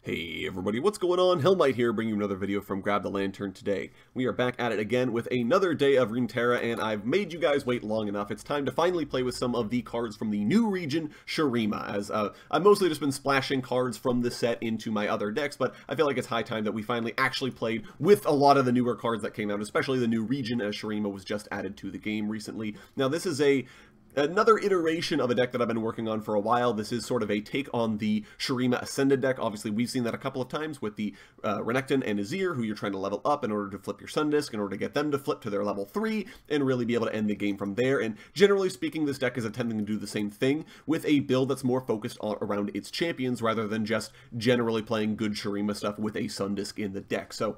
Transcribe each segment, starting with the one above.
Hey everybody, what's going on? Hellmite here, bringing you another video from Grab the Lantern today. We are back at it again with another day of Runeterra, and I've made you guys wait long enough. It's time to finally play with some of the cards from the new region, Shurima, as I've mostly just been splashing cards from the set into my other decks, but I feel like it's high time that we finally actually played with a lot of the newer cards that came out, especially the new region, as Shurima was just added to the game recently. Now this is another iteration of a deck that I've been working on for a while. This is sort of a take on the Shurima Ascended deck. Obviously, we've seen that a couple of times with the Renekton and Azir, who you're trying to level up in order to flip your Sun Disc, in order to get them to flip to their level 3, and really be able to end the game from there. And generally speaking, this deck is attempting to do the same thing, with a build that's more focused around its champions, rather than just generally playing good Shurima stuff with a Sun Disc in the deck. So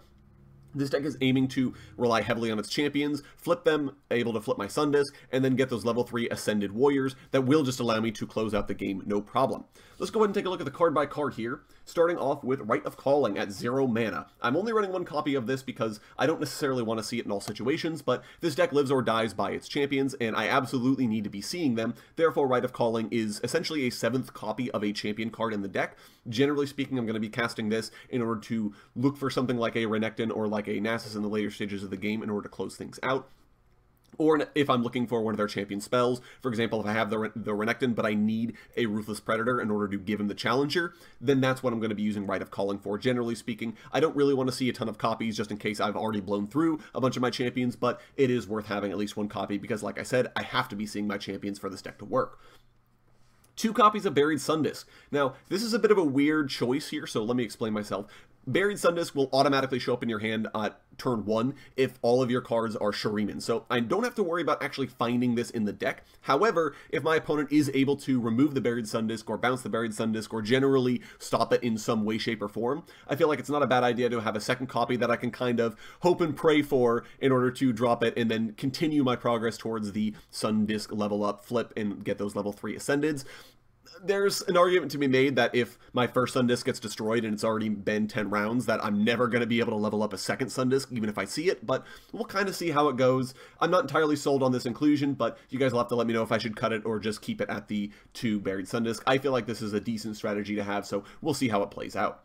this deck is aiming to rely heavily on its champions, flip them, able to flip my Sun Disc, and then get those level 3 Ascended Warriors that will just allow me to close out the game no problem. Let's go ahead and take a look at the card by card here, starting off with Rite of Calling at 0 mana. I'm only running one copy of this because I don't necessarily want to see it in all situations, but this deck lives or dies by its champions, and I absolutely need to be seeing them. Therefore, Rite of Calling is essentially a 7th copy of a champion card in the deck. Generally speaking, I'm going to be casting this in order to look for something like a Renekton or like a Nasus in the later stages of the game in order to close things out. Or if I'm looking for one of their champion spells, for example, if I have the Renekton, but I need a Ruthless Predator in order to give him the Challenger, then that's what I'm going to be using Rite of Calling for. Generally speaking, I don't really want to see a ton of copies just in case I've already blown through a bunch of my champions, but it is worth having at least one copy because, like I said, I have to be seeing my champions for this deck to work. 2 copies of Buried Sun Disc. Now, this is a bit of a weird choice here, so let me explain myself. Buried Sun Disc will automatically show up in your hand at turn 1 if all of your cards are Shuriman, so I don't have to worry about actually finding this in the deck. However, if my opponent is able to remove the Buried Sun Disc or bounce the Buried Sun Disc or generally stop it in some way, shape, or form, I feel like it's not a bad idea to have a second copy that I can kind of hope and pray for in order to drop it and then continue my progress towards the Sun Disc level up, flip, and get those level 3 Ascendeds. There's an argument to be made that if my first Sun Disc gets destroyed and it's already been 10 rounds, that I'm never going to be able to level up a second Sun Disc, even if I see it, but we'll kind of see how it goes. I'm not entirely sold on this inclusion, but you guys will have to let me know if I should cut it or just keep it at the 2 Buried Sun Disc. I feel like this is a decent strategy to have, so we'll see how it plays out.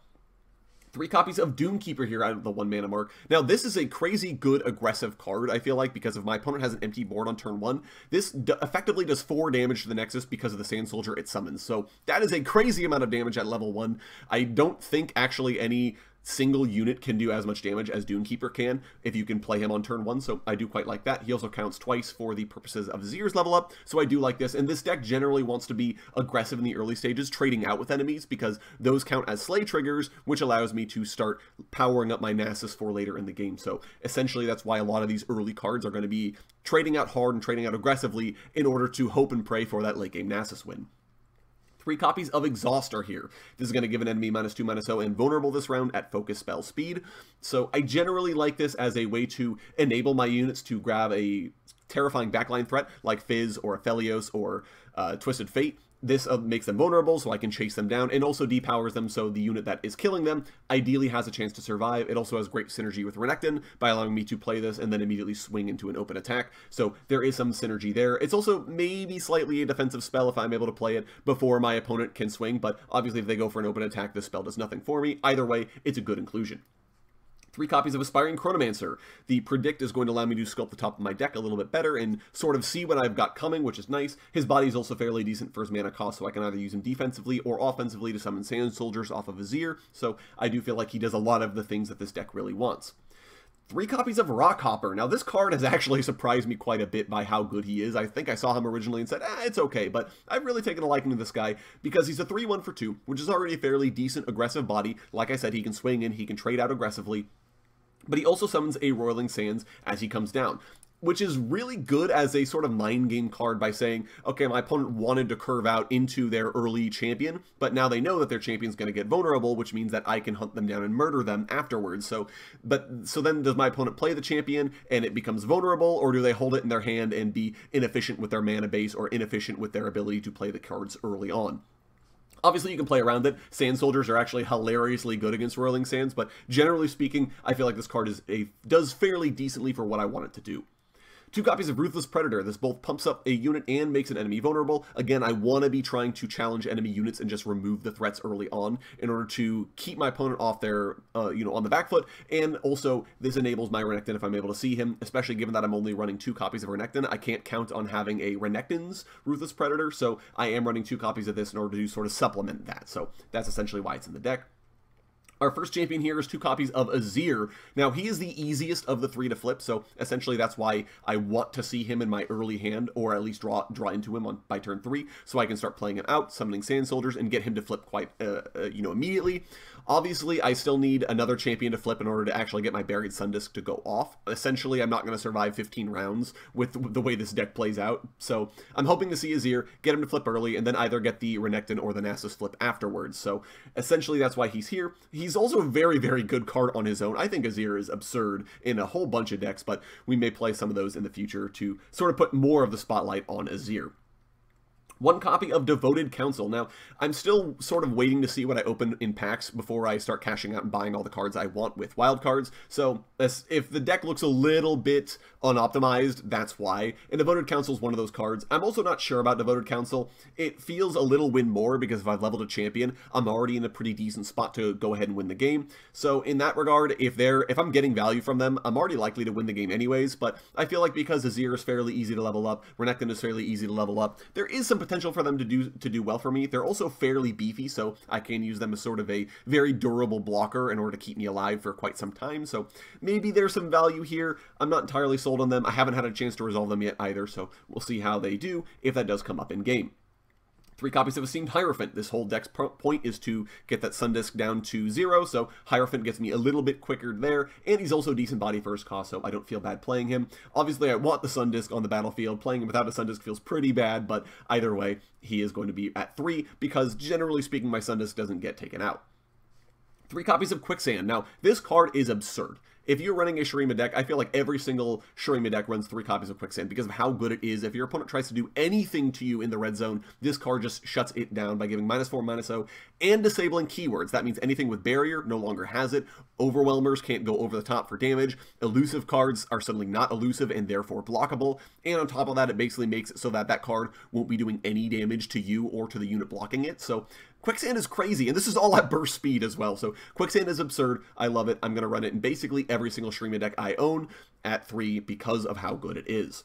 3 copies of Dunekeeper here out of the 1 mana mark. Now, this is a crazy good aggressive card, I feel like, because if my opponent has an empty board on turn 1, this effectively does 4 damage to the Nexus because of the Sand Soldier it summons. So that is a crazy amount of damage at level 1. I don't think actually any single unit can do as much damage as Dunekeeper can if you can play him on turn 1, so I do quite like that. He also counts twice for the purposes of Azir's level up, so I do like this, and this deck generally wants to be aggressive in the early stages, trading out with enemies, because those count as slay triggers, which allows me to start powering up my Nasus for later in the game. So essentially that's why a lot of these early cards are going to be trading out hard and trading out aggressively in order to hope and pray for that late game Nasus win. 3 copies of Exhaust are here. This is going to give an enemy -2/-0 and vulnerable this round at focus spell speed. So I generally like this as a way to enable my units to grab a terrifying backline threat like Fizz or Aphelios or Twisted Fate. This makes them vulnerable so I can chase them down, and also depowers them so the unit that is killing them ideally has a chance to survive. It also has great synergy with Renekton by allowing me to play this and then immediately swing into an open attack. So there is some synergy there. It's also maybe slightly a defensive spell if I'm able to play it before my opponent can swing, but obviously if they go for an open attack, this spell does nothing for me. Either way, it's a good inclusion. 3 copies of Aspiring Chronomancer. The Predict is going to allow me to sculpt the top of my deck a little bit better and sort of see what I've got coming, which is nice. His body is also fairly decent for his mana cost, so I can either use him defensively or offensively to summon Sand Soldiers off of Azir, so I do feel like he does a lot of the things that this deck really wants. 3 copies of Rockhopper. Now, this card has actually surprised me quite a bit by how good he is. I think I saw him originally and said, it's okay, but I've really taken a liking to this guy because he's a 3/1 for 2, which is already a fairly decent aggressive body. Like I said, he can swing and he can trade out aggressively, but he also summons a Roiling Sands as he comes down, which is really good as a sort of mind game card by saying, okay, my opponent wanted to curve out into their early champion, but now they know that their champion's going to get vulnerable, which means that I can hunt them down and murder them afterwards. So then does my opponent play the champion and it becomes vulnerable, or do they hold it in their hand and be inefficient with their mana base or inefficient with their ability to play the cards early on? Obviously, you can play around it. Sand Soldiers are actually hilariously good against Roiling Sands, but generally speaking, I feel like this card does fairly decently for what I want it to do. 2 copies of Ruthless Predator. This both pumps up a unit and makes an enemy vulnerable. Again, I want to be trying to challenge enemy units and just remove the threats early on in order to keep my opponent off their, on the back foot. And also, this enables my Renekton if I'm able to see him, especially given that I'm only running 2 copies of Renekton. I can't count on having a Renekton's Ruthless Predator, so I am running 2 copies of this in order to sort of supplement that. So that's essentially why it's in the deck. Our first champion here is 2 copies of Azir. Now, he is the easiest of the 3 to flip, so essentially that's why I want to see him in my early hand, or at least draw into him by turn 3, so I can start playing him out, summoning Sand Soldiers, and get him to flip quite, immediately. Obviously, I still need another champion to flip in order to actually get my Buried Sundisk to go off. Essentially, I'm not going to survive 15 rounds with the way this deck plays out, so I'm hoping to see Azir, get him to flip early, and then either get the Renekton or the Nasus flip afterwards. So essentially, that's why he's here. He's also a very, very good card on his own. I think Azir is absurd in a whole bunch of decks, but we may play some of those in the future to sort of put more of the spotlight on Azir. 1 copy of Devoted Council. Now, I'm still sort of waiting to see what I open in packs before I start cashing out and buying all the cards I want with wild cards. So if the deck looks a little bit unoptimized, that's why. And Devoted Council is one of those cards. I'm also not sure about Devoted Council. It feels a little win more because if I've leveled a champion, I'm already in a pretty decent spot to go ahead and win the game. So in that regard, if I'm getting value from them, I'm already likely to win the game anyways. But I feel like because Azir is fairly easy to level up, Renekton is fairly easy to level up, there is some potential for them to do well for me. They're also fairly beefy, so I can use them as sort of a very durable blocker in order to keep me alive for quite some time. So maybe there's some value here. I'm not entirely sold on them. I haven't had a chance to resolve them yet either, so we'll see how they do if that does come up in game. 3 copies of Esteemed Hierophant. This whole deck's point is to get that Sundisk down to 0, so Hierophant gets me a little bit quicker there, and he's also decent body first cost, so I don't feel bad playing him. Obviously, I want the Sundisk on the battlefield. Playing him without a Sundisk feels pretty bad, but either way, he is going to be at 3, because generally speaking, my Sundisk doesn't get taken out. 3 copies of Quicksand. Now, this card is absurd. If you're running a Shurima deck, I feel like every single Shurima deck runs 3 copies of Quicksand because of how good it is. If your opponent tries to do anything to you in the red zone, this card just shuts it down by giving -4/-0 and disabling keywords. That means anything with barrier no longer has it. Overwhelmers can't go over the top for damage. Elusive cards are suddenly not elusive and therefore blockable. And on top of that, it basically makes it so that that card won't be doing any damage to you or to the unit blocking it. So Quicksand is crazy, and this is all at burst speed as well. So Quicksand is absurd. I love it. I'm going to run it in basically every single Shurima deck I own at 3 because of how good it is.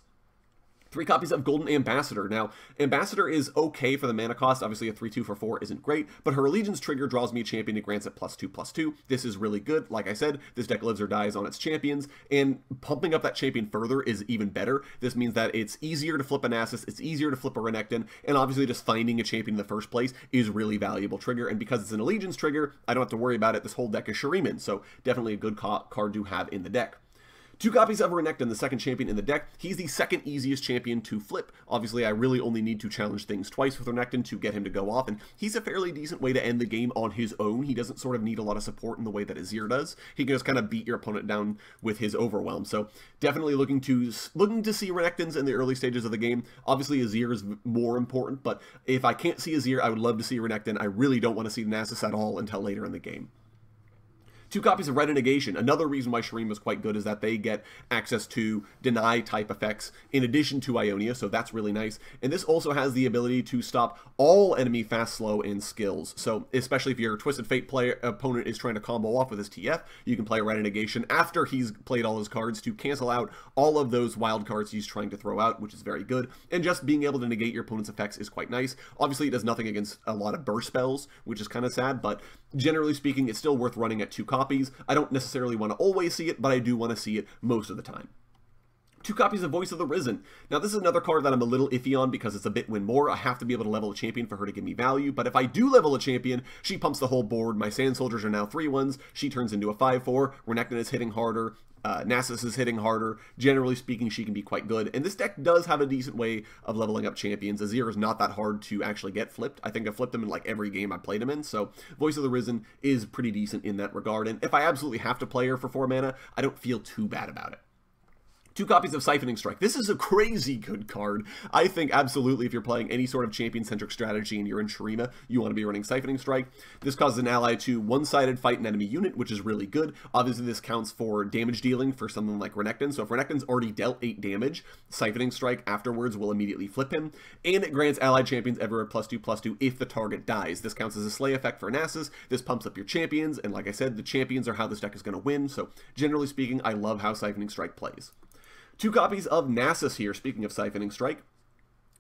3 copies of Golden Ambassador. Now, Ambassador is okay for the mana cost. Obviously, a 3/2 for 4 isn't great, but her Allegiance trigger draws me a champion and grants it +2/+2. This is really good. Like I said, this deck lives or dies on its champions, and pumping up that champion further is even better. This means that it's easier to flip a Nasus, it's easier to flip a Renekton, and obviously just finding a champion in the first place is really valuable trigger, and because it's an Allegiance trigger, I don't have to worry about it. This whole deck is Shuriman, so definitely a good card to have in the deck. 2 copies of Renekton, the second champion in the deck. He's the second easiest champion to flip. Obviously, I really only need to challenge things twice with Renekton to get him to go off, and he's a fairly decent way to end the game on his own. He doesn't sort of need a lot of support in the way that Azir does. He can just kind of beat your opponent down with his overwhelm. So definitely looking to see Renektons in the early stages of the game. Obviously, Azir is more important, but if I can't see Azir, I would love to see Renekton. I really don't want to see Nasus at all until later in the game. 2 copies of Rite of Negation. Another reason why Shurima is quite good is that they get access to deny type effects in addition to Ionia, so that's really nice. And this also has the ability to stop all enemy fast, slow, and skills. So especially if your Twisted Fate opponent is trying to combo off with his TF, you can play Rite of Negation after he's played all his cards to cancel out all of those wild cards he's trying to throw out, which is very good. And just being able to negate your opponent's effects is quite nice. Obviously, it does nothing against a lot of burst spells, which is kind of sad, but generally speaking, it's still worth running at 2 copies. I don't necessarily want to always see it, but I do want to see it most of the time. 2 copies of Voice of the Risen. Now, this is another card that I'm a little iffy on because it's a bit win more. I have to be able to level a champion for her to give me value, but if I do level a champion, she pumps the whole board. My Sand Soldiers are now 3/1s. She turns into a 5/4. Renekton is hitting harder. Nasus is hitting harder. Generally speaking, she can be quite good. And this deck does have a decent way of leveling up champions. Azir is not that hard to actually get flipped. I think I've flipped him in like every game I've played him in. So Voice of the Risen is pretty decent in that regard. And if I absolutely have to play her for 4 mana, I don't feel too bad about it. 2 copies of Siphoning Strike. This is a crazy good card. I think absolutely if you're playing any sort of champion-centric strategy and you're in Shurima, you want to be running Siphoning Strike. This causes an ally to one-sided fight an enemy unit, which is really good. Obviously, this counts for damage dealing for something like Renekton. So if Renekton's already dealt 8 damage, Siphoning Strike afterwards will immediately flip him. And it grants allied champions everywhere +2/+2 if the target dies. This counts as a slay effect for Nasus. This pumps up your champions. And like I said, the champions are how this deck is going to win. So generally speaking, I love how Siphoning Strike plays. 2 copies of Nasus here, speaking of Siphoning Strike.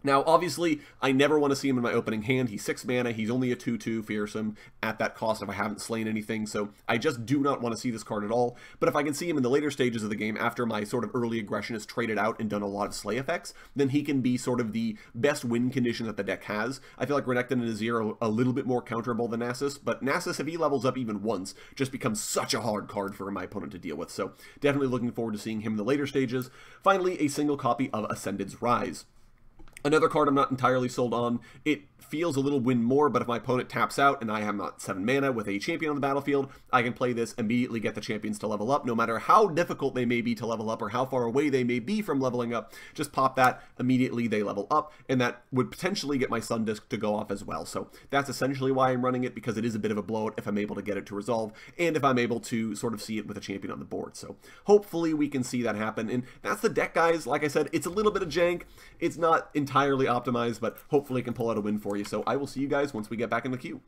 Now, obviously, I never want to see him in my opening hand. He's 6 mana, he's only a 2/2 fearsome at that cost if I haven't slain anything, so I just do not want to see this card at all. But if I can see him in the later stages of the game, after my sort of early aggression has traded out and done a lot of slay effects, then he can be sort of the best win condition that the deck has. I feel like Renekton and Azir are a little bit more counterable than Nasus, but Nasus, if he levels up even once, just becomes such a hard card for my opponent to deal with, so definitely looking forward to seeing him in the later stages. Finally, a single copy of Ascended's Rise. Another card I'm not entirely sold on. It feels a little win more, but if my opponent taps out and I have not 7 mana with a champion on the battlefield, I can play this, immediately get the champions to level up, no matter how difficult they may be to level up or how far away they may be from leveling up. Just pop that, immediately they level up, and that would potentially get my Sun Disc to go off as well. So that's essentially why I'm running it, because it is a bit of a blowout if I'm able to get it to resolve, and if I'm able to sort of see it with a champion on the board. So hopefully we can see that happen, and that's the deck, guys. Like I said, it's a little bit of jank. It's not entirely optimized, but hopefully it can pull out a win for you. So I will see you guys once we get back in the queue.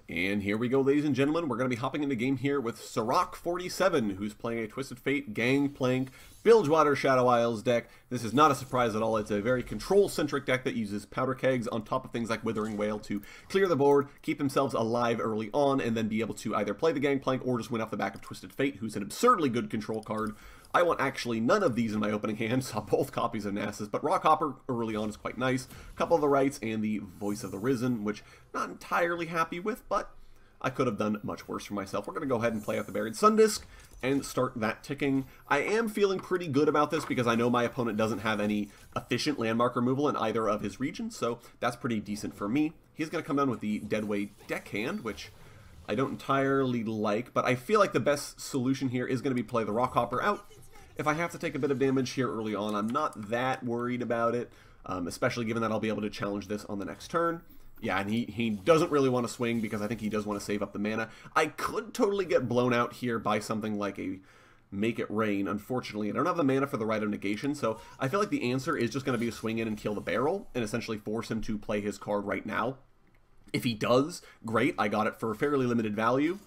And here we go, ladies and gentlemen. We're going to be hopping into game here with Sirach47, who's playing a Twisted Fate, Gangplank, Bilgewater Shadow Isles deck. This is not a surprise at all. It's a very control-centric deck that uses powder kegs on top of things like Withering Wail to clear the board, keep themselves alive early on, and then be able to either play the Gangplank or just win off the back of Twisted Fate, who's an absurdly good control card. I want actually none of these in my opening hand, saw both copies of Nasus, but Rockhopper early on is quite nice. A couple of the Rites and the Voice of the Risen, which not entirely happy with, but I could have done much worse for myself. We're going to go ahead and play out the Buried Sun Disc and start that ticking. I am feeling pretty good about this because I know my opponent doesn't have any efficient landmark removal in either of his regions, so that's pretty decent for me. He's going to come down with the Deadweight Deckhand, which I don't entirely like, but I feel like the best solution here is going to be play the Rockhopper out. If I have to take a bit of damage here early on, I'm not that worried about it, especially given that I'll be able to challenge this on the next turn. Yeah, and he doesn't really want to swing because I think he does want to save up the mana. I could totally get blown out here by something like a Make It Rain. Unfortunately, I don't have the mana for the Rite of Negation, so I feel like the answer is just going to be to swing in and kill the barrel and essentially force him to play his card right now. If he does, great, I got it for a fairly limited value.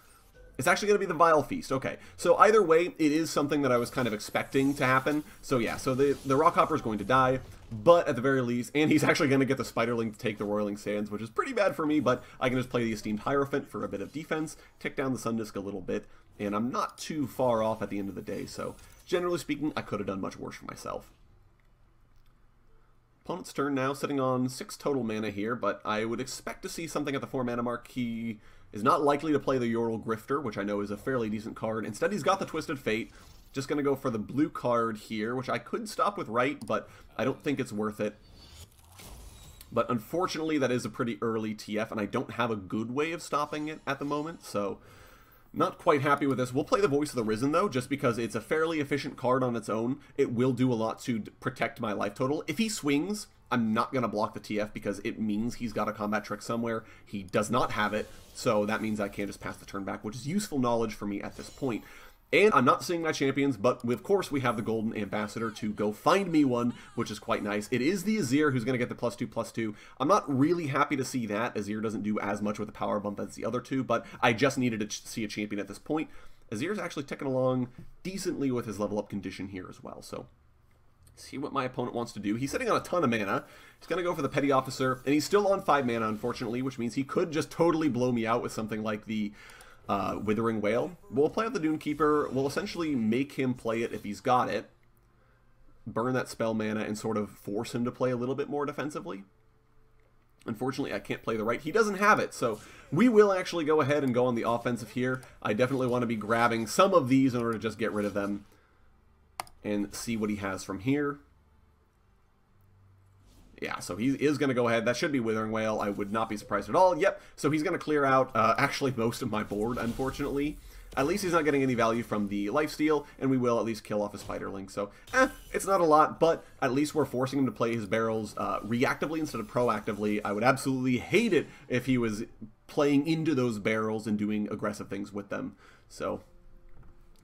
It's actually going to be the Vile Feast. Okay, so either way, it is something that I was kind of expecting to happen. So yeah, so the Rockhopper is going to die, but at the very least, and he's actually going to get the Spiderling to take the Roiling Sands, which is pretty bad for me, but I can just play the Esteemed Hierophant for a bit of defense, tick down the Sun Disc a little bit, and I'm not too far off at the end of the day, so generally speaking, I could have done much worse for myself. Opponent's turn now, sitting on 6 total mana here, but I would expect to see something at the 4 mana mark. He is not likely to play the Yoral Grifter, which I know is a fairly decent card. Instead, he's got the Twisted Fate. Just going to go for the blue card here, which I could stop with Rite, but I don't think it's worth it. But unfortunately, that is a pretty early TF, and I don't have a good way of stopping it at the moment, so not quite happy with this. We'll play the Voice of the Risen, though, just because it's a fairly efficient card on its own. It will do a lot to protect my life total. If he swings, I'm not going to block the TF because it means he's got a combat trick somewhere. He does not have it, so that means I can't just pass the turn back, which is useful knowledge for me at this point. And I'm not seeing my champions, but of course we have the Golden Ambassador to go find me one, which is quite nice. It is the Azir who's going to get the +2/+2. I'm not really happy to see that. Azir doesn't do as much with the power bump as the other two, but I just needed to see a champion at this point. Azir's actually ticking along decently with his level up condition here as well, so see what my opponent wants to do. He's sitting on a ton of mana. He's going to go for the Petty Officer, and he's still on 5 mana, unfortunately, which means he could just totally blow me out with something like the Withering Wail. We'll play out the Dunekeeper. We'll essentially make him play it if he's got it, burn that spell mana, and sort of force him to play a little bit more defensively. Unfortunately, I can't play the Rite. He doesn't have it, so we will actually go ahead and go on the offensive here. I definitely want to be grabbing some of these in order to just get rid of them and see what he has from here. Yeah, so he is going to go ahead. That should be Withering Wail. I would not be surprised at all. Yep, so he's going to clear out actually most of my board, unfortunately. at least he's not getting any value from the lifesteal, and we will at least kill off his Spiderling. So, it's not a lot, but at least we're forcing him to play his barrels reactively instead of proactively. I would absolutely hate it if he was playing into those barrels and doing aggressive things with them. So,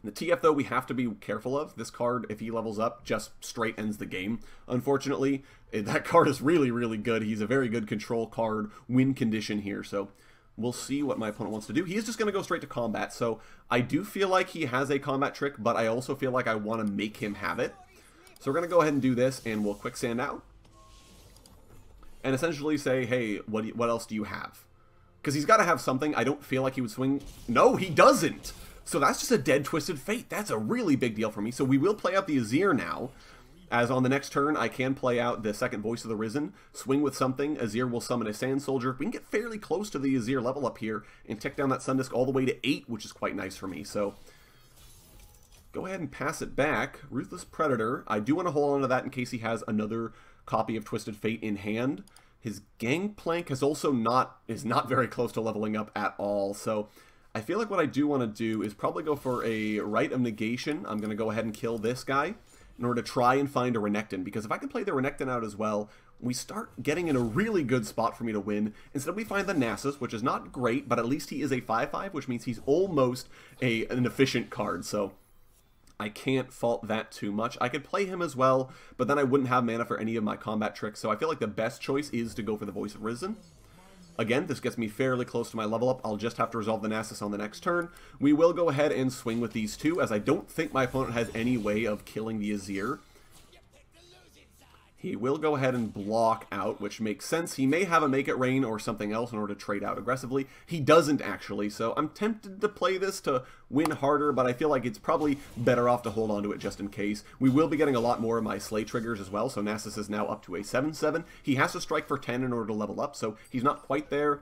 the TF, though, we have to be careful of. This card, if he levels up, just straight ends the game. Unfortunately, that card is really, really good. He's a very good control card, win condition here, so we'll see what my opponent wants to do. He is just going to go straight to combat, so I do feel like he has a combat trick, but I also feel like I want to make him have it. So we're going to go ahead and do this, and we'll Quicksand out. And essentially say, hey, what else do you have? Because he's got to have something. I don't feel like he would swing. No, he doesn't! So that's just a dead Twisted Fate. That's a really big deal for me. So we will play out the Azir now, as on the next turn I can play out the second Voice of the Risen, swing with something, Azir will summon a Sand Soldier. We can get fairly close to the Azir level up here and tick down that Sundisk all the way to 8, which is quite nice for me. So go ahead and pass it back. Ruthless Predator. I do want to hold on to that in case he has another copy of Twisted Fate in hand. His Gangplank is not very close to leveling up at all, so I feel like what I do want to do is probably go for a Rite of Negation. I'm going to go ahead and kill this guy in order to try and find a Renekton, because if I can play the Renekton out as well, we start getting in a really good spot for me to win. Instead we find the Nasus, which is not great, but at least he is a 5/5, which means he's almost an efficient card, so I can't fault that too much. I could play him as well, but then I wouldn't have mana for any of my combat tricks, so I feel like the best choice is to go for the Voice of Risen. Again, this gets me fairly close to my level up. I'll just have to resolve the Nasus on the next turn. We will go ahead and swing with these two, as I don't think my opponent has any way of killing the Azir. He will go ahead and block out, which makes sense. He may have a Make It Rain or something else in order to trade out aggressively. He doesn't actually, so I'm tempted to play this to win harder, but I feel like it's probably better off to hold on to it just in case. We will be getting a lot more of my Slay triggers as well, so Nasus is now up to a 7/7. He has to strike for 10 in order to level up, so he's not quite there.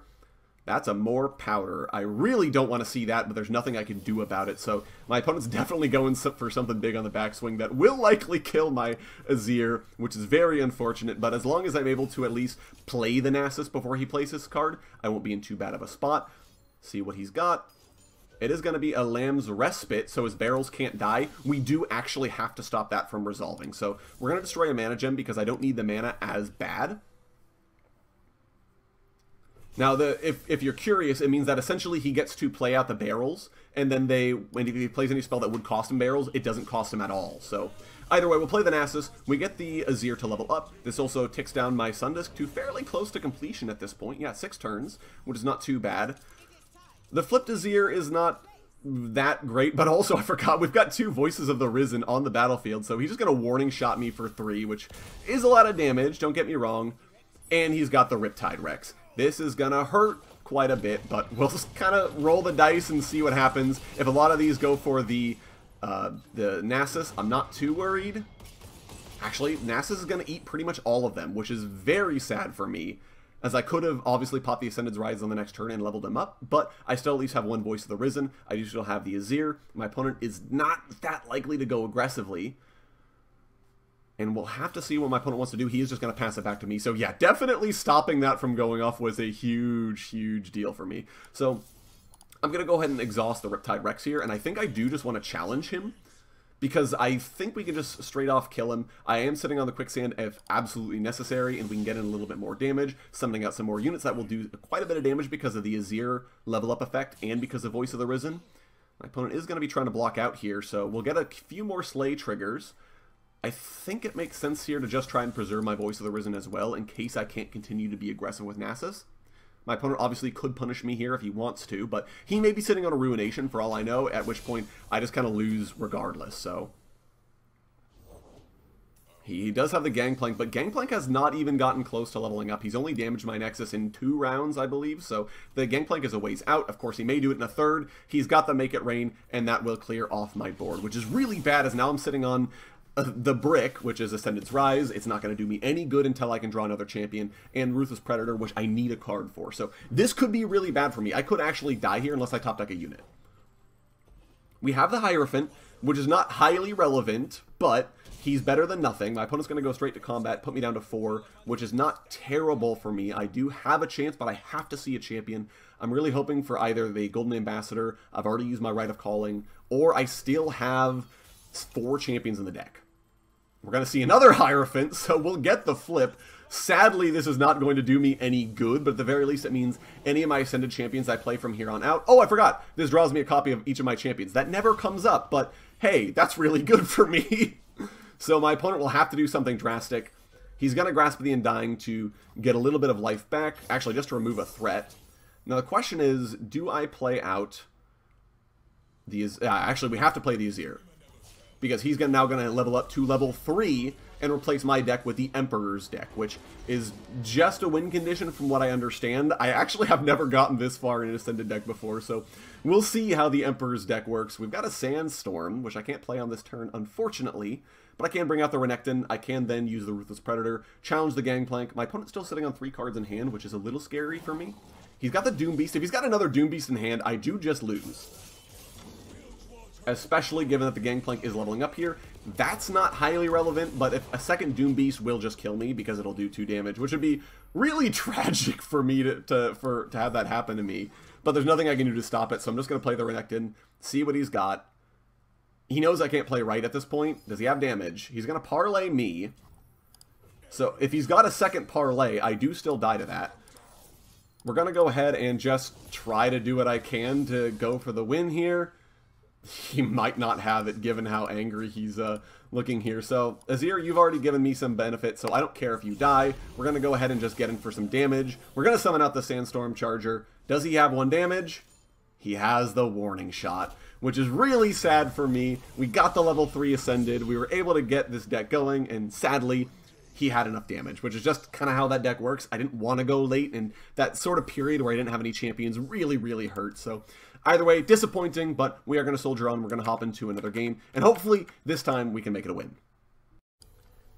That's a more powder. I really don't want to see that, but there's nothing I can do about it. So my opponent's definitely going for something big on the backswing that will likely kill my Azir, which is very unfortunate. But as long as I'm able to at least play the Nasus before he plays his card, I won't be in too bad of a spot. See what he's got. It is going to be a Lamb's Respite, so his barrels can't die. We do actually have to stop that from resolving. So we're going to destroy a mana gem because I don't need the mana as bad. Now, if you're curious, it means that essentially he gets to play out the barrels, and then when he plays any spell that would cost him barrels, it doesn't cost him at all. So either way, we'll play the Nasus. We get the Azir to level up. This also ticks down my Sundisk to fairly close to completion at this point. Yeah, 6 turns, which is not too bad. The flipped Azir is not that great, but also I forgot we've got 2 Voices of the Risen on the battlefield, so he's just going to warning shot me for 3, which is a lot of damage, don't get me wrong. And he's got the Riptide Rex. This is gonna hurt quite a bit, but we'll just kind of roll the dice and see what happens. If a lot of these go for the Nasus, I'm not too worried. Actually, Nasus is gonna eat pretty much all of them, which is very sad for me, as I could have obviously popped the Ascended's Rise on the next turn and leveled him up, but I still at least have 1 Voice of the Risen. I do still have the Azir. My opponent is not that likely to go aggressively. And we'll have to see what my opponent wants to do. He is just going to pass it back to me. So yeah, definitely stopping that from going off was a huge, huge deal for me. So I'm going to go ahead and exhaust the Riptide Rex here. And I think I do just want to challenge him, because I think we can just straight off kill him. I am sitting on the Quicksand if absolutely necessary, and we can get in a little bit more damage, summoning out some more units that will do quite a bit of damage because of the Azir level up effect and because of Voice of the Risen. My opponent is going to be trying to block out here, so we'll get a few more Slay triggers. I think it makes sense here to just try and preserve my Voice of the Risen as well, in case I can't continue to be aggressive with Nasus. My opponent obviously could punish me here if he wants to, but he may be sitting on a Ruination for all I know, at which point I just kind of lose regardless, so. He does have the Gangplank, but Gangplank has not even gotten close to leveling up. He's only damaged my Nexus in 2 rounds, I believe, so the Gangplank is a ways out. Of course, he may do it in a 3rd. He's got the Make It Rain, and that will clear off my board, which is really bad, as now I'm sitting on the Brick, which is Ascended's Rise. It's not going to do me any good until I can draw another champion, and Ruthless Predator, which I need a card for. So this could be really bad for me. I could actually die here unless I top deck a unit. We have the Hierophant, which is not highly relevant, but he's better than nothing. My opponent's going to go straight to combat, put me down to 4, which is not terrible for me. I do have a chance, but I have to see a champion. I'm really hoping for either the Golden Ambassador, I've already used my Rite of Calling, or I still have 4 champions in the deck. We're going to see another Hierophant, so we'll get the flip. Sadly, this is not going to do me any good, but at the very least it means any of my Ascended champions I play from here on out. Oh, I forgot. This draws me a copy of each of my champions. That never comes up, but hey, that's really good for me. So my opponent will have to do something drastic. He's going to Grasp the Undying to get a little bit of life back, actually just to remove a threat. Now the question is, do I play out the... actually, we have to play the Azir, because he's now going to level up to level 3 and replace my deck with the Emperor's deck, which is just a win condition from what I understand. I actually have never gotten this far in an Ascended deck before, so we'll see how the Emperor's deck works. We've got a Sandstorm, which I can't play on this turn, unfortunately, but I can bring out the Renekton. I can then use the Ruthless Predator, challenge the Gangplank. My opponent's still sitting on 3 cards in hand, which is a little scary for me. He's got the Doom Beast. If he's got another Doom Beast in hand, I do just lose. Especially given that the Gangplank is leveling up here. That's not highly relevant, but if a second Doom Beast will just kill me because it'll do 2 damage, which would be really tragic for me to have that happen to me. But there's nothing I can do to stop it, so I'm just going to play the Renekton, see what he's got. He knows I can't play right at this point. Does he have damage? He's going to parlay me. So if he's got a second parlay, I do still die to that. We're going to go ahead and just try to do what I can to go for the win here. He might not have it, given how angry he's looking here. So, Azir, you've already given me some benefit, so I don't care if you die. We're going to go ahead and just get in for some damage. We're going to summon out the Sandstorm Charger. Does he have 1 damage? He has the Warning Shot, which is really sad for me. We got the level 3 Ascended. We were able to get this deck going, and sadly, he had enough damage, which is just kind of how that deck works. I didn't want to go late, and that sort of period where I didn't have any champions really, really hurt. So either way, disappointing, but we are going to soldier on. We're going to hop into another game, and hopefully this time we can make it a win.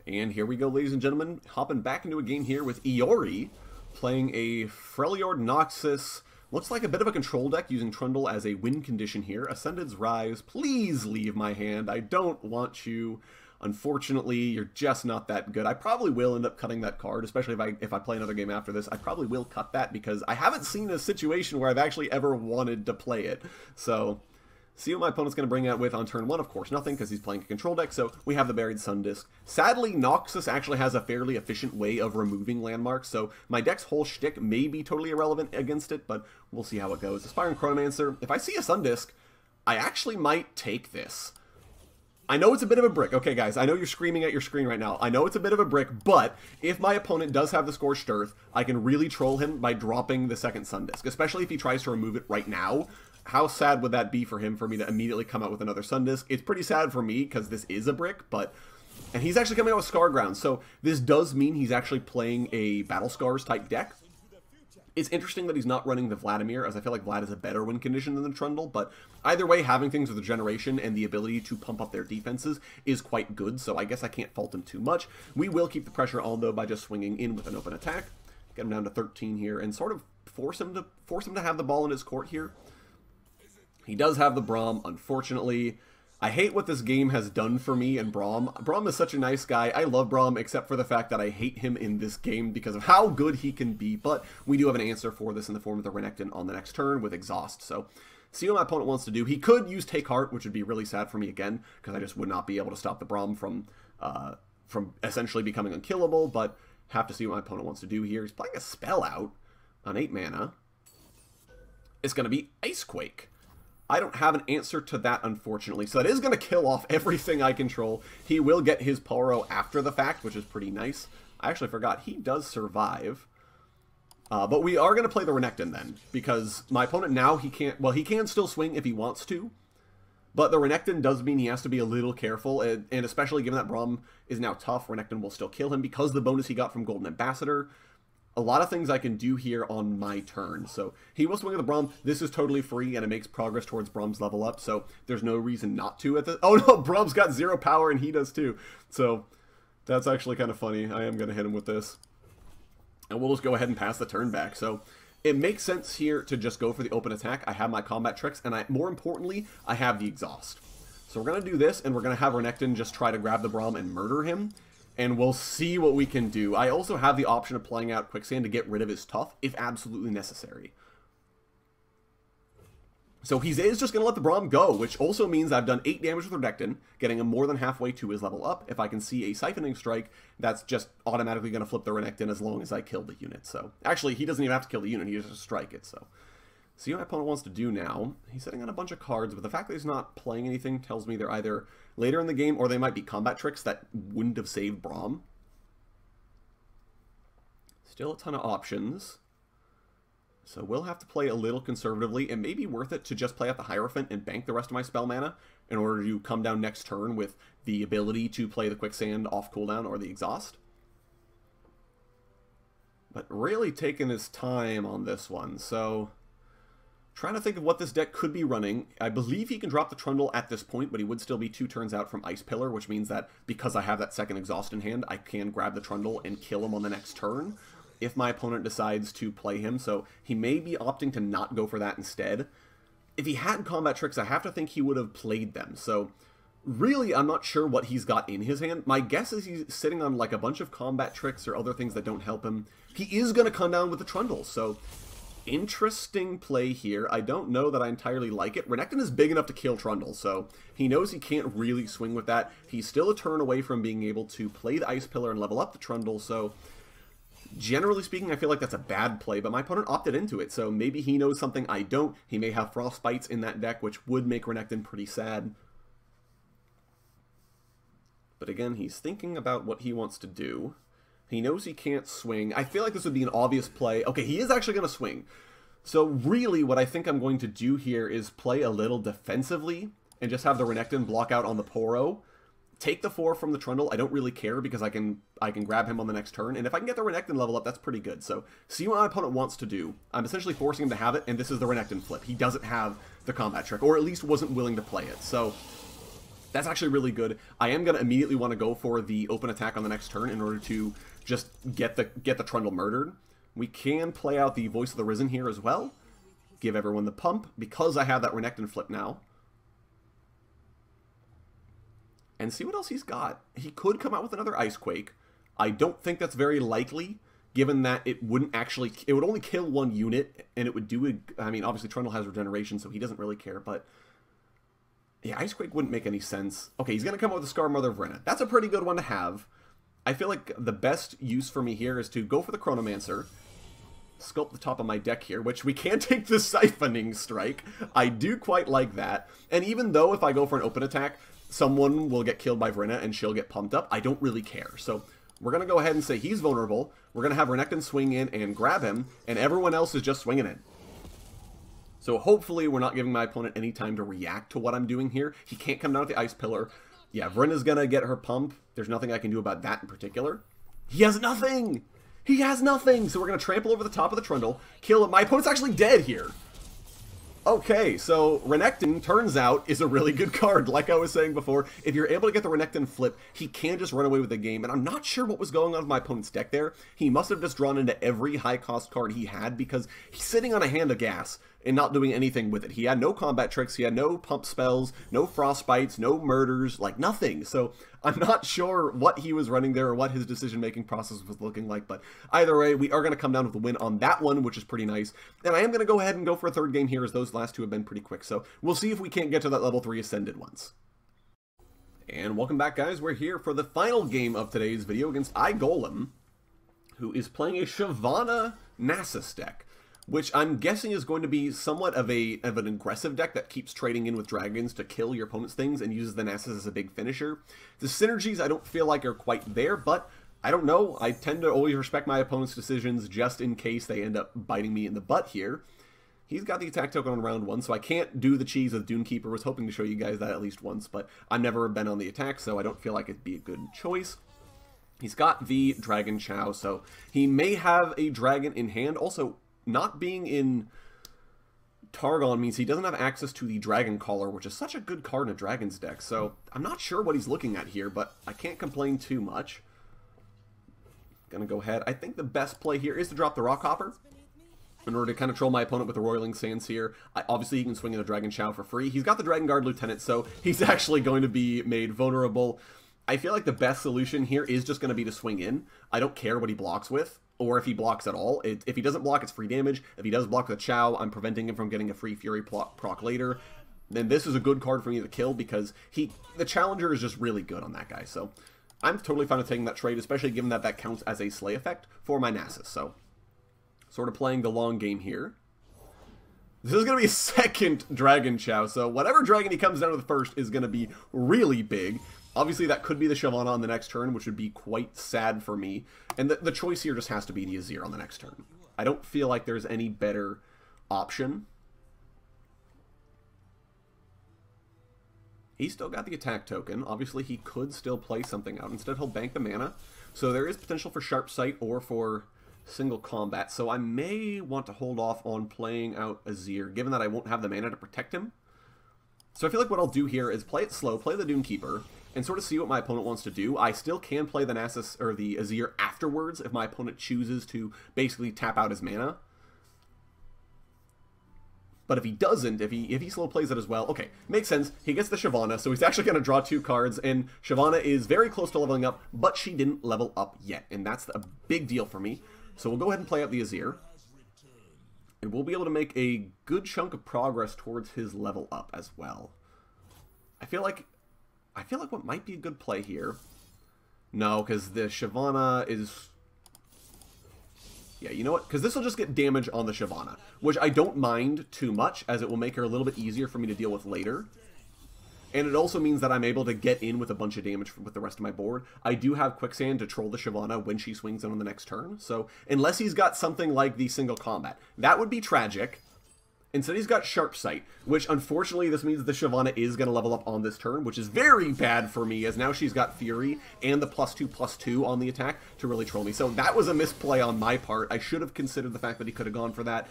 And here we go, ladies and gentlemen, hopping back into a game here with Iori, playing a Freljord Noxus. Looks like a bit of a control deck, using Trundle as a win condition here. Ascended's Rise, please leave my hand. I don't want you. Unfortunately, you're just not that good. I probably will end up cutting that card, especially if I play another game after this. I probably will cut that because I haven't seen a situation where I've actually ever wanted to play it. So, see what my opponent's going to bring out with on turn 1. Of course, nothing, because he's playing a control deck, so we have the Buried Sun Disk. Sadly, Noxus actually has a fairly efficient way of removing landmarks, so my deck's whole shtick may be totally irrelevant against it, but we'll see how it goes. Aspiring Chronomancer, if I see a Sun Disk, I actually might take this. I know it's a bit of a brick. Okay, guys, I know you're screaming at your screen right now. I know it's a bit of a brick, but if my opponent does have the Scorched Earth, I can really troll him by dropping the second Sun Disk, especially if he tries to remove it right now. How sad would that be for him for me to immediately come out with another Sun Disk? It's pretty sad for me because this is a brick, but... And he's actually coming out with Scar Ground, so this does mean he's actually playing a Battle Scars type deck. It's interesting that he's not running the Vladimir, as I feel like Vlad is a better win condition than the Trundle, but either way, having things with the generation and the ability to pump up their defenses is quite good, so I guess I can't fault him too much. We will keep the pressure on, though, by just swinging in with an open attack, get him down to 13 here, and sort of force him to have the ball in his court here. He does have the Braum, unfortunately. I hate what this game has done for me and Braum. Braum is such a nice guy. I love Braum, except for the fact that I hate him in this game because of how good he can be. But we do have an answer for this in the form of the Renekton on the next turn with Exhaust. So, see what my opponent wants to do. He could use Take Heart, which would be really sad for me again, because I just would not be able to stop the Braum from essentially becoming unkillable. But have to see what my opponent wants to do here. He's playing a Spell out on 8 mana. It's going to be Icequake. I don't have an answer to that, unfortunately, so that is going to kill off everything I control. He will get his Poro after the fact, which is pretty nice. I actually forgot, he does survive. But we are going to play the Renekton then, because my opponent now, he can't, well, he can still swing if he wants to, but the Renekton does mean he has to be a little careful, and especially given that Braum is now tough, Renekton will still kill him because of the bonus he got from Golden Ambassador. A lot of things I can do here on my turn. So he will swing with the Braum. This is totally free, and it makes progress towards Braum's level up, so there's no reason not to at this. Oh no, Braum's got 0 power, and he does too. So that's actually kind of funny. I am going to hit him with this. And we'll just go ahead and pass the turn back. So it makes sense here to just go for the open attack. I have my combat tricks, and more importantly, I have the Exhaust. So we're going to do this, and we're going to have Renekton just try to grab the Braum and murder him. And we'll see what we can do. I also have the option of playing out Quicksand to get rid of his Tough, if absolutely necessary. So he is just going to let the Braum go, which also means I've done 8 damage with Renekton, getting him more than halfway to his level up. If I can see a Siphoning Strike, that's just automatically going to flip the Renekton as long as I kill the unit. So actually, he doesn't even have to kill the unit, he just has to strike it. So see what my opponent wants to do now. He's sitting on a bunch of cards, but the fact that he's not playing anything tells me they're either later in the game or they might be combat tricks that wouldn't have saved Braum. Still a ton of options. So we'll have to play a little conservatively. It may be worth it to just play out the Hierophant and bank the rest of my spell mana in order to come down next turn with the ability to play the Quicksand off cooldown or the Exhaust. But really taking his time on this one. So trying to think of what this deck could be running. I believe he can drop the Trundle at this point, but he would still be 2 turns out from Ice Pillar, which means that because I have that second Exhaust in hand, I can grab the Trundle and kill him on the next turn if my opponent decides to play him. So he may be opting to not go for that instead. If he had combat tricks, I have to think he would have played them. So really, I'm not sure what he's got in his hand. My guess is he's sitting on like a bunch of combat tricks or other things that don't help him. He is going to come down with the Trundle, so interesting play here. I don't know that I entirely like it. Renekton is big enough to kill Trundle, so he knows he can't really swing with that. He's still a turn away from being able to play the Ice Pillar and level up the Trundle, so generally speaking, I feel like that's a bad play, but my opponent opted into it, so maybe he knows something I don't. He may have Frostbites in that deck, which would make Renekton pretty sad. But again, he's thinking about what he wants to do. He knows he can't swing. I feel like this would be an obvious play. Okay, he is actually going to swing. So really, what I think I'm going to do here is play a little defensively and just have the Renekton block out on the Poro. Take the 4 from the Trundle. I don't really care because I can grab him on the next turn. And if I can get the Renekton level up, that's pretty good. So see what my opponent wants to do. I'm essentially forcing him to have it, and this is the Renekton flip. He doesn't have the combat trick, or at least wasn't willing to play it. So that's actually really good. I am going to immediately want to go for the open attack on the next turn in order to just get the Trundle murdered. We can play out the Voice of the Risen here as well. Give everyone the pump, because I have that Renekton flip now. And see what else he's got. He could come out with another Ice Quake. I don't think that's very likely, given that it wouldn't actually... It would only kill 1 unit, and it would do... I mean, obviously Trundle has regeneration, so he doesn't really care, but... Yeah, Ice Quake wouldn't make any sense. Okay, he's going to come out with the Scar Mother of Rena. That's a pretty good one to have. I feel like the best use for me here is to go for the Chronomancer, sculpt the top of my deck here, which we can take the Siphoning Strike. I do quite like that. And even though if I go for an open attack, someone will get killed by Vrena and she'll get pumped up, I don't really care. So we're going to go ahead and say he's vulnerable. We're going to have Renekton swing in and grab him, and everyone else is just swinging in. So hopefully we're not giving my opponent any time to react to what I'm doing here. He can't come down with the Ice Pillar. Yeah, Vrena's going to get her pump. There's nothing I can do about that in particular. He has nothing! He has nothing! So we're going to trample over the top of the Trundle, kill him. My opponent's actually dead here. Okay, so Renekton, turns out, is a really good card. Like I was saying before, if you're able to get the Renekton flip, he can just run away with the game. And I'm not sure what was going on with my opponent's deck there. He must have just drawn into every high-cost card he had, because he's sitting on a hand of gas and not doing anything with it. He had no combat tricks, he had no pump spells, no frostbites, no murders, like nothing. So I'm not sure what he was running there or what his decision-making process was looking like, but either way, we are going to come down with a win on that one, which is pretty nice. And I am going to go ahead and go for a third game here, as those last 2 have been pretty quick. So we'll see if we can't get to that level 3 Ascended once. And welcome back, guys. We're here for the final game of today's video against iGolem, who is playing a Shyvana Nasus deck, which I'm guessing is going to be somewhat of an aggressive deck that keeps trading in with dragons to kill your opponent's things and uses the Nasus as a big finisher. The synergies I don't feel like are quite there, but I don't know. I tend to always respect my opponent's decisions just in case they end up biting me in the butt here. He's got the attack token on round 1, so I can't do the cheese of Dunekeeper. I was hoping to show you guys that at least once, but I've never been on the attack, so I don't feel like it'd be a good choice. He's got the Dragon Chow, so he may have a dragon in hand. Also, not being in Targon means he doesn't have access to the Dragon Caller, which is such a good card in a Dragon's deck. So I'm not sure what he's looking at here, but I can't complain too much. Gonna go ahead. I think the best play here is to drop the Rockhopper in order to kind of troll my opponent with the Roiling Sands here. Obviously, he can swing in a Dragon Chow for free. He's got the Dragon Guard Lieutenant, so he's actually going to be made vulnerable. I feel like the best solution here is just going to be to swing in. I don't care what he blocks with. or if he blocks at all. If he doesn't block, it's free damage. If he does block the Chow, I'm preventing him from getting a free Fury proc later. Then this is a good card for me to kill because the Challenger is just really good on that guy. So I'm totally fine with taking that trade, especially given that that counts as a Slay effect for my Nasus. So sort of playing the long game here. This is going to be a second Dragon Chow, so whatever dragon he comes down to the first is going to be really big. Obviously, that could be the Shyvana on the next turn, which would be quite sad for me. And the choice here just has to be the Azir on the next turn. I don't feel like there's any better option. He's still got the attack token. Obviously, he could still play something out. Instead, he'll bank the mana. So there is potential for Sharp Sight or for single combat. So I may want to hold off on playing out Azir, given that I won't have the mana to protect him. So I feel like what I'll do here is play it slow, play the Dunekeeper, and sort of see what my opponent wants to do. I still can play the Nasus or the Azir afterwards if my opponent chooses to basically tap out his mana. But if he doesn't, if he slow plays it as well, okay, makes sense. He gets the Shyvana, so he's actually going to draw 2 cards, and Shyvana is very close to leveling up, but she didn't level up yet, and that's a big deal for me. So we'll go ahead and play out the Azir, and we'll be able to make a good chunk of progress towards his level up as well. I feel like what might be a good play here. No, because the Shyvana is... Yeah, you know what? Because this will just get damage on the Shyvana, which I don't mind too much, as it will make her a little bit easier for me to deal with later. And it also means that I'm able to get in with a bunch of damage with the rest of my board. I do have Quicksand to troll the Shyvana when she swings in on the next turn. So unless he's got something like the single combat, that would be tragic. Instead, he's got Sharp Sight, which unfortunately this means the Shyvana is going to level up on this turn, which is very bad for me, as now she's got Fury and the +2/+2 on the attack to really troll me. So that was a misplay on my part. I should have considered the fact that he could have gone for that.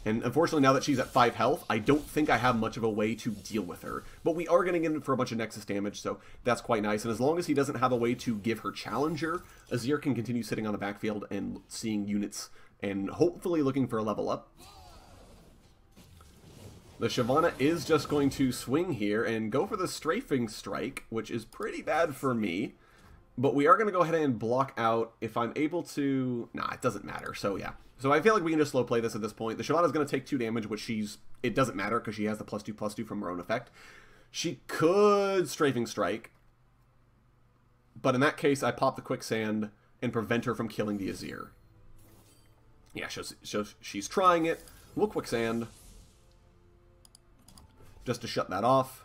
And unfortunately, now that she's at 5 health, I don't think I have much of a way to deal with her. But we are getting in for a bunch of Nexus damage, so that's quite nice. And as long as he doesn't have a way to give her Challenger, Azir can continue sitting on the backfield and seeing units and hopefully looking for a level up. The Shyvana is just going to swing here and go for the Siphoning Strike, which is pretty bad for me. But we are going to go ahead and block out if I'm able to... Nah, it doesn't matter, so yeah. So I feel like we can just slow play this at this point. The Shyvana is going to take 2 damage, which it doesn't matter because she has the +2/+2 from her own effect. She could Siphoning Strike. But in that case, I pop the Quicksand and prevent her from killing the Azir. Yeah, she's trying it. We'll Quicksand just to shut that off.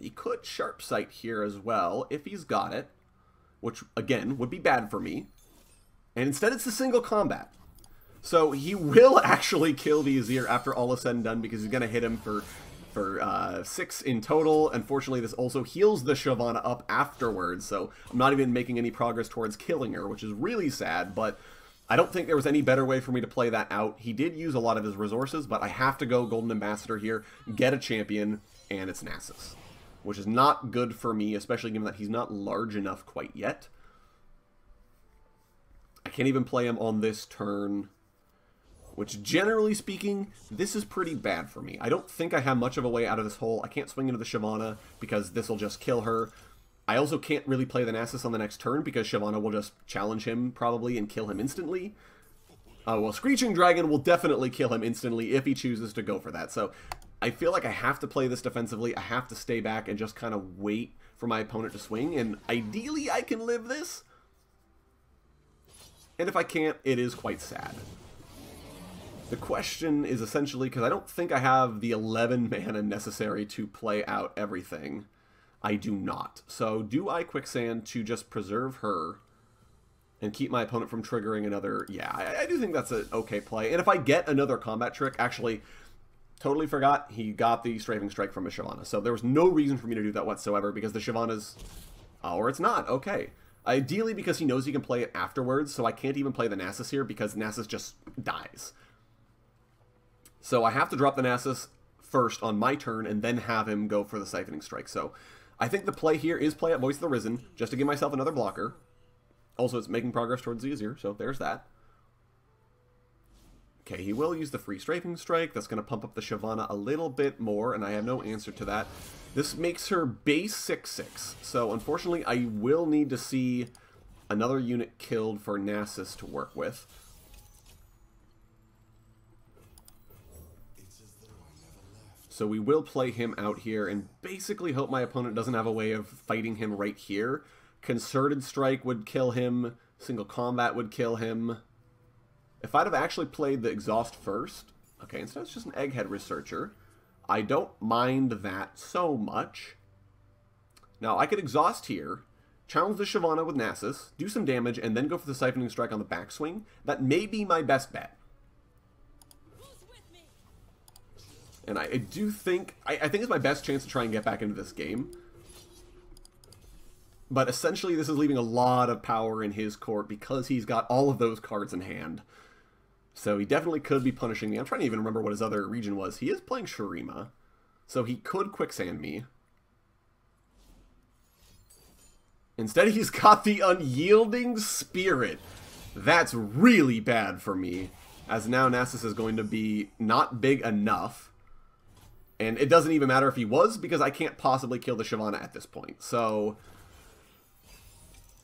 He could Sharp Sight here as well if he's got it, which again would be bad for me. And instead it's the single combat. So he will actually kill the Azir after all is said and done because he's going to hit him for 6 in total. Unfortunately, this also heals the Shyvana up afterwards, so I'm not even making any progress towards killing her, which is really sad, but I don't think there was any better way for me to play that out. He did use a lot of his resources, but I have to go Golden Ambassador here, get a champion, and it's Nasus, which is not good for me, especially given that he's not large enough quite yet. I can't even play him on this turn, which generally speaking, this is pretty bad for me. I don't think I have much of a way out of this hole. I can't swing into the Shyvana because this will just kill her. I also can't really play the Nasus on the next turn because Shyvana will just challenge him probably and kill him instantly. Well, Screeching Dragon will definitely kill him instantly if he chooses to go for that. So I feel like I have to play this defensively. I have to stay back and just kind of wait for my opponent to swing. And ideally, I can live this. And if I can't, it is quite sad. The question is essentially, because I don't think I have the 11 mana necessary to play out everything. I do not. So do I Quicksand to just preserve her and keep my opponent from triggering another? Yeah, I do think that's an okay play. And if I get another combat trick, actually, totally forgot, he got the Siphoning Strike from a Shyvana. So there was no reason for me to do that whatsoever because the Shyvana's... Oh, or it's not. Okay. Ideally because he knows he can play it afterwards, so I can't even play the Nasus here because Nasus just dies. So I have to drop the Nasus first on my turn and then have him go for the Siphoning Strike. So I think the play here is play out Voice of the Risen, just to give myself another blocker. Also, it's making progress towards the Azir, so there's that. Okay, he will use the free Siphoning Strike. That's going to pump up the Shyvana a little bit more, and I have no answer to that. This makes her base 6/6. So unfortunately, I will need to see another unit killed for Nasus to work with. So we will play him out here and basically hope my opponent doesn't have a way of fighting him right here. Concerted Strike would kill him. Single Combat would kill him. If I'd have actually played the Exhaust first... Okay, instead it's just an Egghead Researcher. I don't mind that so much. Now, I could Exhaust here, challenge the Shyvana with Nasus, do some damage, and then go for the Siphoning Strike on the backswing. That may be my best bet. And I do think... I think it's my best chance to try and get back into this game. But essentially, this is leaving a lot of power in his court because he's got all of those cards in hand. So he definitely could be punishing me. I'm trying to even remember what his other region was. He is playing Shurima. So he could Quicksand me. Instead, he's got the Unyielding Spirit. That's really bad for me. As now Nasus is going to be not big enough. And it doesn't even matter if he was, because I can't possibly kill the Shyvana at this point. So,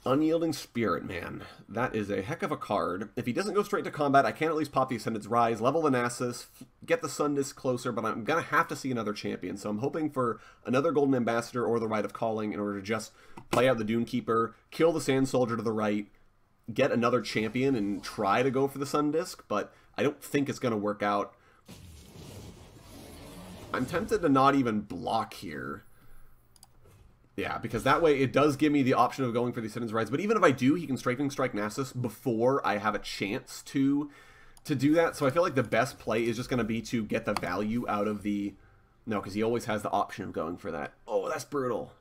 Unyielding Spirit, man. That is a heck of a card. If he doesn't go straight to combat, I can at least pop the Ascended's Rise, level the Nasus, get the Sun Disc closer, but I'm going to have to see another champion. So I'm hoping for another Golden Ambassador or the Rite of Calling in order to just play out the Dunekeeper, kill the Sand Soldier to the right, get another champion, and try to go for the Sun Disc, but I don't think it's going to work out. I'm tempted to not even block here. Yeah, because that way it does give me the option of going for the Ascended's Rise. But even if I do, he can Siphoning Strike Nasus before I have a chance to do that. So I feel like the best play is just going to be to get the value out of the... No, because he always has the option of going for that. Oh, that's brutal.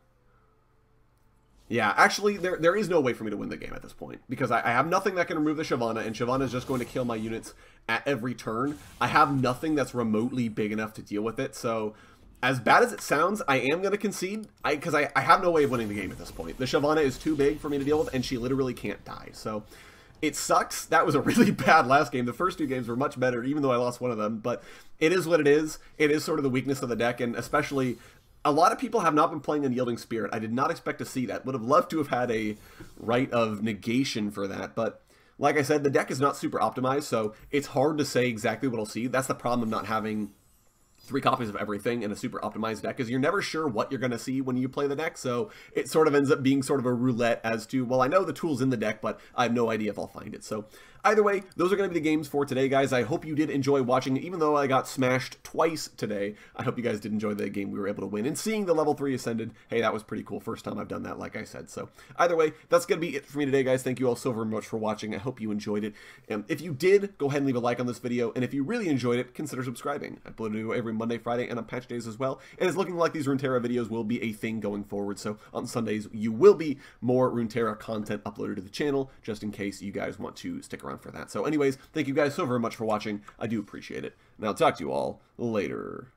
Yeah, actually, there is no way for me to win the game at this point. Because I have nothing that can remove the Shyvana, and Shyvana is just going to kill my units at every turn. I have nothing that's remotely big enough to deal with it, so... As bad as it sounds, I am going to concede, because I have no way of winning the game at this point. The Shyvana is too big for me to deal with, and she literally can't die. So, it sucks. That was a really bad last game. The first two games were much better, even though I lost one of them. But it is what it is. It is sort of the weakness of the deck, and especially... A lot of people have not been playing Unyielding Spirit. I did not expect to see that. Would have loved to have had a Rite of Negation for that, but... Like I said, the deck is not super optimized, so it's hard to say exactly what I'll see. That's the problem of not having 3 copies of everything in a super optimized deck, is you're never sure what you're going to see when you play the deck, so it sort of ends up being sort of a roulette as to, well, I know the tool's in the deck, but I have no idea if I'll find it. So either way, those are going to be the games for today, guys. I hope you did enjoy watching, even though I got smashed twice today. I hope you guys did enjoy the game we were able to win, and seeing the level 3 Ascended, hey, that was pretty cool. First time I've done that, like I said. So either way, that's going to be it for me today, guys. Thank you all so very much for watching. I hope you enjoyed it. If you did, go ahead and leave a like on this video, and if you really enjoyed it, consider subscribing. I upload a video every Monday, Friday, and on patch days as well, and it's looking like these Runeterra videos will be a thing going forward, so on Sundays you will be more Runeterra content uploaded to the channel, just in case you guys want to stick around for that. So anyways, thank you guys so very much for watching. I do appreciate it, and I'll talk to you all later.